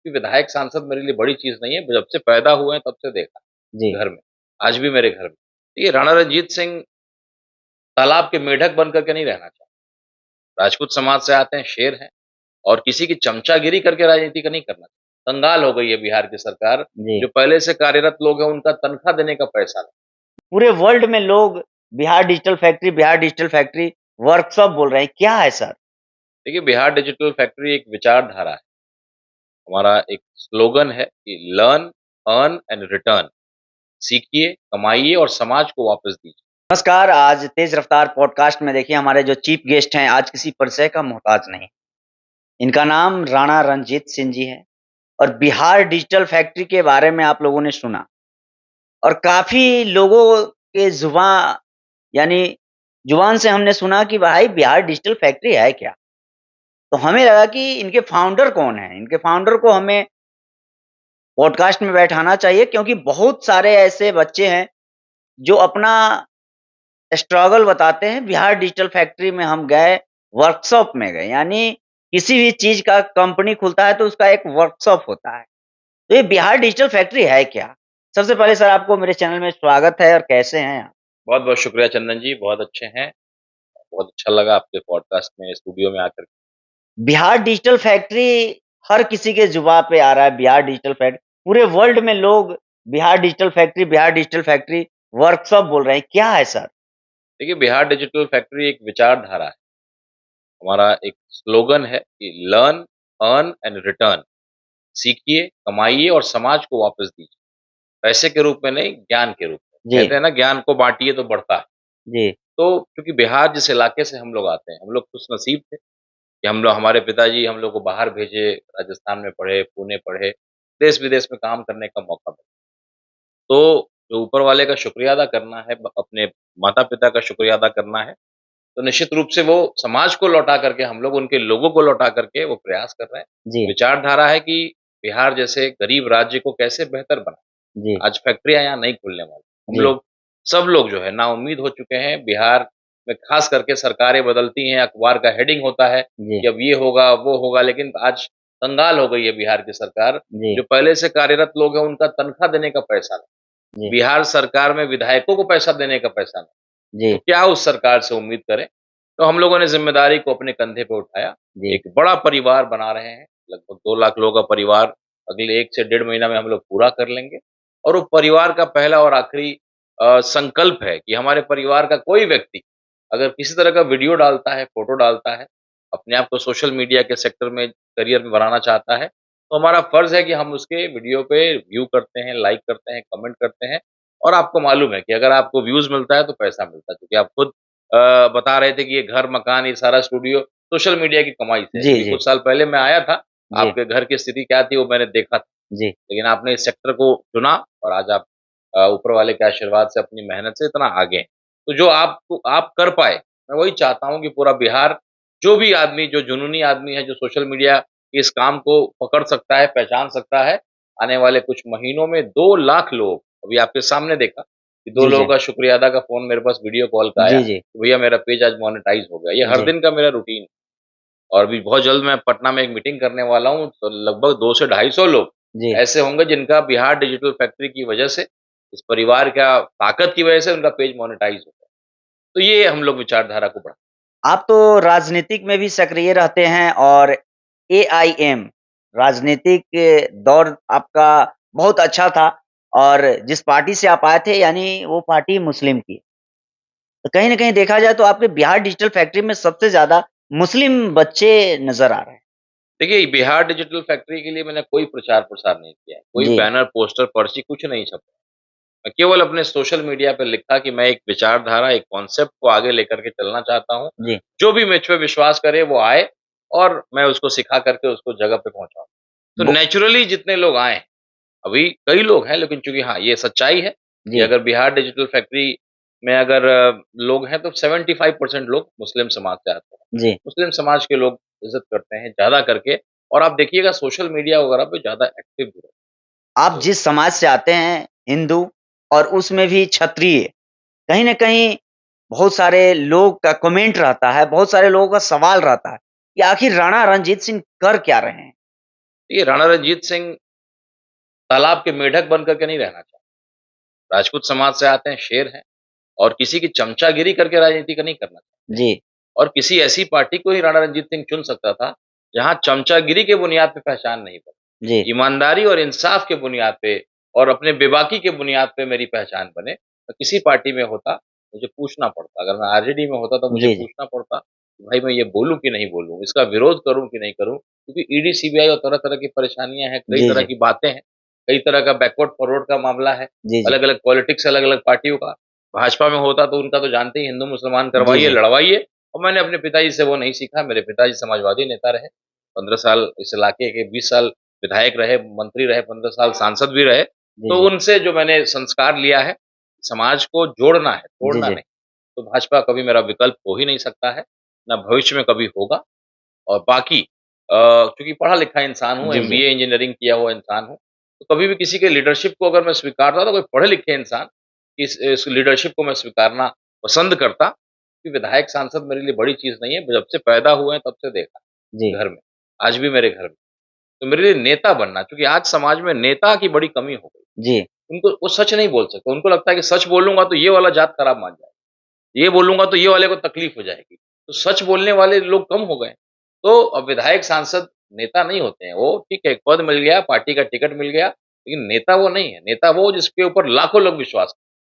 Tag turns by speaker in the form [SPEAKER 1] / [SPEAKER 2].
[SPEAKER 1] कि विधायक सांसद मेरे लिए बड़ी चीज़ नहीं है, जब से पैदा हुए हैं तब से देखा
[SPEAKER 2] जी।
[SPEAKER 1] घर में, आज भी मेरे घर में। ये राणा रणजीत सिंह तालाब के मेढक बन कर के नहीं रहना चाहते। राजपूत समाज से आते हैं, शेर हैं और किसी की चमचागिरी करके राजनीति का नहीं करना चाहते। कंगाल हो गई है बिहार की सरकार,
[SPEAKER 2] जी।
[SPEAKER 1] जो पहले से कार्यरत लोग हैं उनका तनख्वाह देने का पैसा नहीं।
[SPEAKER 2] पूरे वर्ल्ड में लोग बिहार डिजिटल फैक्ट्री वर्कशॉप बोल रहे हैं, क्या है सर?
[SPEAKER 1] देखिए बिहार डिजिटल फैक्ट्री एक विचारधारा है, हमारा एक स्लोगन है कि लर्न, अर्न एंड रिटर्न। सीखिए, कमाइए और समाज को वापस दीजिए।
[SPEAKER 2] नमस्कार, आज तेज रफ्तार पॉडकास्ट में देखिए हमारे जो चीफ गेस्ट हैं आज किसी परिचय का मोहताज नहीं। इनका नाम राणा रणजीत सिंह जी है और बिहार डिजिटल फैक्ट्री के बारे में आप लोगों ने सुना और काफ़ी लोगों के यानी ज़ुबान से हमने सुना कि भाई बिहार डिजिटल फैक्ट्री है क्या? तो हमें लगा कि इनके फाउंडर कौन हैं? इनके फाउंडर को हमें पॉडकास्ट में बैठाना चाहिए क्योंकि बहुत सारे ऐसे बच्चे हैं जो अपना स्ट्रगल बताते हैं। बिहार डिजिटल फैक्ट्री में हम गए, वर्कशॉप में गए, यानी किसी भी चीज़ का कंपनी खुलता है तो उसका एक वर्कशॉप होता है। तो ये बिहार डिजिटल फैक्ट्री है क्या? सबसे पहले सर आपको मेरे चैनल में स्वागत है और कैसे हैं आप?
[SPEAKER 1] बहुत-बहुत शुक्रिया चंदन जी, बहुत अच्छे हैं। बहुत अच्छा लगा आपके पॉडकास्ट में, स्टूडियो में आकर के।
[SPEAKER 2] बिहार डिजिटल फैक्ट्री हर किसी के जुबान पे आ रहा है, बिहार डिजिटल फैक्ट्री। पूरे वर्ल्ड में लोग बिहार डिजिटल फैक्ट्री वर्कशॉप बोल रहे हैं, क्या है सर?
[SPEAKER 1] देखिए बिहार डिजिटल फैक्ट्री एक विचारधारा है, हमारा एक स्लोगन है कि लर्न, अर्न एंड रिटर्न। सीखिए, कमाइए और समाज को वापस दीजिए। पैसे के रूप में नहीं, ज्ञान के रूप में।
[SPEAKER 2] जी,
[SPEAKER 1] कहते हैं ना ज्ञान को बाँटिए तो बढ़ता है।
[SPEAKER 2] जी,
[SPEAKER 1] तो क्योंकि बिहार जिस इलाके से हम लोग आते हैं, हम लोग खुशनसीब थे कि हम लोग हमारे पिताजी हम लोग को बाहर भेजे, राजस्थान में पढ़े, पुणे पढ़े, देश-विदेश में काम करने का मौका मिला। तो जो ऊपर वाले का शुक्रिया अदा करना है, ब अपने माता-पिता का शुक्रिया अदा करना है, तो निश्चित रूप से वो समाज को लौटा करके हम लोग उनके लोगों को लौटा करके वो प्रयास कर रहे हैं।
[SPEAKER 2] जी,
[SPEAKER 1] विचारधारा है कि बिहार जैसे गरीब राज्य को कैसे बेहतर बनाएँ।
[SPEAKER 2] जी,
[SPEAKER 1] आज फैक्ट्रियाँ यहाँ नहीं खुलने वाली। हम
[SPEAKER 2] जी,
[SPEAKER 1] लोग सब लोग जो है नाउम्मीद हो चुके हैं। बिहार में ख़ास करके सरकारें बदलती हैं, अखबार का हेडिंग होता है
[SPEAKER 2] जी,
[SPEAKER 1] कि अब ये होगा, वो होगा, लेकिन आज कंगाल हो गई है बिहार की सरकार।
[SPEAKER 2] जी,
[SPEAKER 1] जो पहले से कार्यरत लोग हैं उनका तनख्वाह देने का पैसा नहीं।
[SPEAKER 2] जी,
[SPEAKER 1] बिहार सरकार में विधायकों को पैसा देने का पैसा नहीं। तो
[SPEAKER 2] जी,
[SPEAKER 1] क्या उस सरकार से उम्मीद करें? तो हम लोगों ने ज़िम्मेदारी को अपने कंधे पे उठाया।
[SPEAKER 2] जी,
[SPEAKER 1] एक बड़ा परिवार बना रहे हैं, लगभग 2 लाख लोगों का परिवार अगले 1 से डेढ़ महीना में हम लोग पूरा कर लेंगे। और वो परिवार का पहला और आखिरी संकल्प है कि हमारे परिवार का कोई व्यक्ति अगर किसी तरह का वीडियो डालता है, फ़ोटो डालता है, अपने आप को सोशल मीडिया के सेक्टर में करियर में बनाना चाहता है, तो हमारा फ़र्ज़ है कि हम उसके वीडियो पे व्यू करते हैं, लाइक करते हैं, कमेंट करते हैं। और आपको मालूम है कि अगर आपको व्यूज़ मिलता है तो पैसा मिलता है, क्योंकि आप खुद बता रहे थे कि ये घर, मकान, ये सारा स्टूडियो सोशल मीडिया की कमाई से है।
[SPEAKER 2] जी,
[SPEAKER 1] क्योंकि
[SPEAKER 2] जी,
[SPEAKER 1] कुछ साल पहले मैं आया था,
[SPEAKER 2] जी,
[SPEAKER 1] आपके घर की स्थिति क्या थी वो मैंने देखा था।
[SPEAKER 2] जी।
[SPEAKER 1] लेकिन आपने इस सेक्टर को चुना और आज आप ऊपर वाले के आशीर्वाद से अपनी मेहनत से इतना आगे हैं। तो जो आप कर पाए, मैं वही चाहता हूँ कि पूरा बिहार जो भी आदमी, जो जुनूनी आदमी है, जो सोशल मीडिया के इस काम को पकड़ सकता है, पहचान सकता है, आने वाले कुछ महीनों में 2 लाख लोग, अभी आपके सामने देखा कि 2
[SPEAKER 2] जी,
[SPEAKER 1] लोगों
[SPEAKER 2] जी,
[SPEAKER 1] का शुक्रिया अदा का फ़ोन मेरे पास वीडियो कॉल का आया,
[SPEAKER 2] जी, जी,
[SPEAKER 1] कि भैया मेरा पेज आज मोनेटाइज़ हो गया। ये हर
[SPEAKER 2] जी,
[SPEAKER 1] दिन का मेरा रूटीन है। और अभी बहुत जल्द मैं पटना में एक मीटिंग करने वाला हूँ, तो लगभग 2 से 250 लोग
[SPEAKER 2] जी।
[SPEAKER 1] ऐसे होंगे जिनका बिहार डिजिटल फैक्ट्री की वजह से, इस परिवार का ताकत की वजह से उनका पेज मोनेटाइज़ हो गया। तो ये हम लोग विचारधारा को बढ़ा।
[SPEAKER 2] आप तो राजनीतिक में भी सक्रिय रहते हैं और एआईएम राजनीतिक दौर आपका बहुत अच्छा था और जिस पार्टी से आप आए थे यानी वो पार्टी मुस्लिम की। तो कहीं न कहीं देखा जाए तो आपके बिहार डिजिटल फैक्ट्री में सबसे ज़्यादा मुस्लिम बच्चे नज़र आ रहे हैं।
[SPEAKER 1] देखिए, बिहार डिजिटल फैक्ट्री के लिए मैंने कोई प्रचार-प्रसार नहीं किया है। कोई
[SPEAKER 2] जी,
[SPEAKER 1] बैनर, पोस्टर, पर्ची कुछ नहीं छपा। मैं केवल अपने सोशल मीडिया पे लिखा कि मैं एक विचारधारा, एक कॉन्सेप्ट को आगे लेकर के चलना चाहता हूँ।
[SPEAKER 2] जी,
[SPEAKER 1] जो भी मुझ पे विश्वास करे वो आए और मैं उसको सिखा करके उसको जगह पे पहुँचाऊँ। तो
[SPEAKER 2] बो
[SPEAKER 1] नेचुरली जितने लोग आए हैं, अभी कई लोग हैं, लेकिन चूँकि हाँ, ये सच्चाई है कि
[SPEAKER 2] जी,
[SPEAKER 1] अगर बिहार डिजिटल फैक्ट्री में अगर लोग हैं तो 75% लोग मुस्लिम समाज से आते हैं।
[SPEAKER 2] जी।
[SPEAKER 1] मुस्लिम समाज के लोग इज़्ज़त करते हैं ज़्यादा करके, और आप देखिएगा सोशल मीडिया वगैरह पे ज़्यादा एक्टिव भी रहते
[SPEAKER 2] आप
[SPEAKER 1] हैं।
[SPEAKER 2] जिस समाज से आते हैं हिंदू और उसमें भी क्षत्रिय, कहीं न कहीं बहुत सारे लोग का कमेंट रहता है, बहुत सारे लोगों का सवाल रहता है कि आखिर राणा रणजीत सिंह कर क्या रहे हैं?
[SPEAKER 1] देखिए, राणा रंजीत सिंह तालाब के मेढक बन कर के नहीं रहना चाहते। राजपूत समाज से आते हैं, शेर हैं और किसी की चमचागिरी करके राजनीति का नहीं करना चाहते हैं।
[SPEAKER 2] जी,
[SPEAKER 1] और किसी ऐसी पार्टी को ही राणा रंजीत सिंह चुन सकता था, जहाँ चमचागिरी के बुनियाद पे पहचान नहीं
[SPEAKER 2] जी,
[SPEAKER 1] बनी। ईमानदारी और इंसाफ के बुनियाद पे और अपने बेबाकी के बुनियाद पे मेरी पहचान बने। मैं किसी पार्टी में होता, मुझे पूछना पड़ता। अगर मैं आरजेडी में होता तो मुझे
[SPEAKER 2] जी, जी,
[SPEAKER 1] पूछना पड़ता कि भाई मैं ये बोलूँ कि नहीं बोलूँ? इसका विरोध करूँ कि नहीं करूँ? क्योंकि ईडी, सीबीआई और तरह-तरह की परेशानियाँ हैं, कई
[SPEAKER 2] जी,
[SPEAKER 1] तरह
[SPEAKER 2] जी,
[SPEAKER 1] की बातें हैं, कई तरह का बैकवर्ड फॉरवर्ड का मामला है,
[SPEAKER 2] जी, जी,
[SPEAKER 1] अलग-अलग पॉलिटिक्स अलग-अलग पार्टियों का। भाजपा में होता तो उनका तो जानते ही हिंदू-मुसलमान
[SPEAKER 2] जी,
[SPEAKER 1] करवाइए,
[SPEAKER 2] जी,
[SPEAKER 1] लड़वाइए और मैंने अपने पिताजी से वो नहीं सीखा। मेरे पिताजी समाजवादी नेता रहे, 15 साल इस इलाके के 20 साल विधायक रहे, मंत्री रहे, 15 साल सांसद भी रहे।
[SPEAKER 2] जी,
[SPEAKER 1] तो
[SPEAKER 2] जी,
[SPEAKER 1] उनसे जो मैंने संस्कार लिया है, समाज को जोड़ना है,
[SPEAKER 2] जी,
[SPEAKER 1] तोड़ना
[SPEAKER 2] जी,
[SPEAKER 1] नहीं। तो भाजपा कभी मेरा विकल्प हो ही नहीं सकता है, ना भविष्य में कभी होगा। और बाकी चूँकि पढ़ा-लिखा इंसान हूँ,
[SPEAKER 2] जी, जी,
[SPEAKER 1] एमबीए इंजीनियरिंग किया हुआ इंसान हूँ, तो कभी भी किसी के लीडरशिप को अगर मैं स्वीकारता तो कोई पढ़े-लिखे इंसान इस लीडरशिप को मैं स्वीकारना पसंद करता, कि विधायक सांसद मेरे लिए बड़ी चीज़ नहीं है, जब से पैदा हुए हैं तब से देखा
[SPEAKER 2] जी,
[SPEAKER 1] घर में, आज भी मेरे घर में। तो मेरे लिए नेता बनना क्योंकि आज समाज में नेता की बड़ी कमी हो गई।
[SPEAKER 2] जी,
[SPEAKER 1] उनको वो सच नहीं बोल सकते, उनको लगता है कि सच बोलूँगा तो ये वाला जात खराब मान जाएगा, ये बोलूँगा तो ये वाले को तकलीफ हो जाएगी। तो सच बोलने वाले लोग कम हो गए। तो अब विधायक, सांसद नेता नहीं होते हैं, वो ठीक है, एक पद मिल गया, पार्टी का टिकट मिल गया, लेकिन नेता वो नहीं है। नेता वो जिसके ऊपर लाखों लोग विश्वास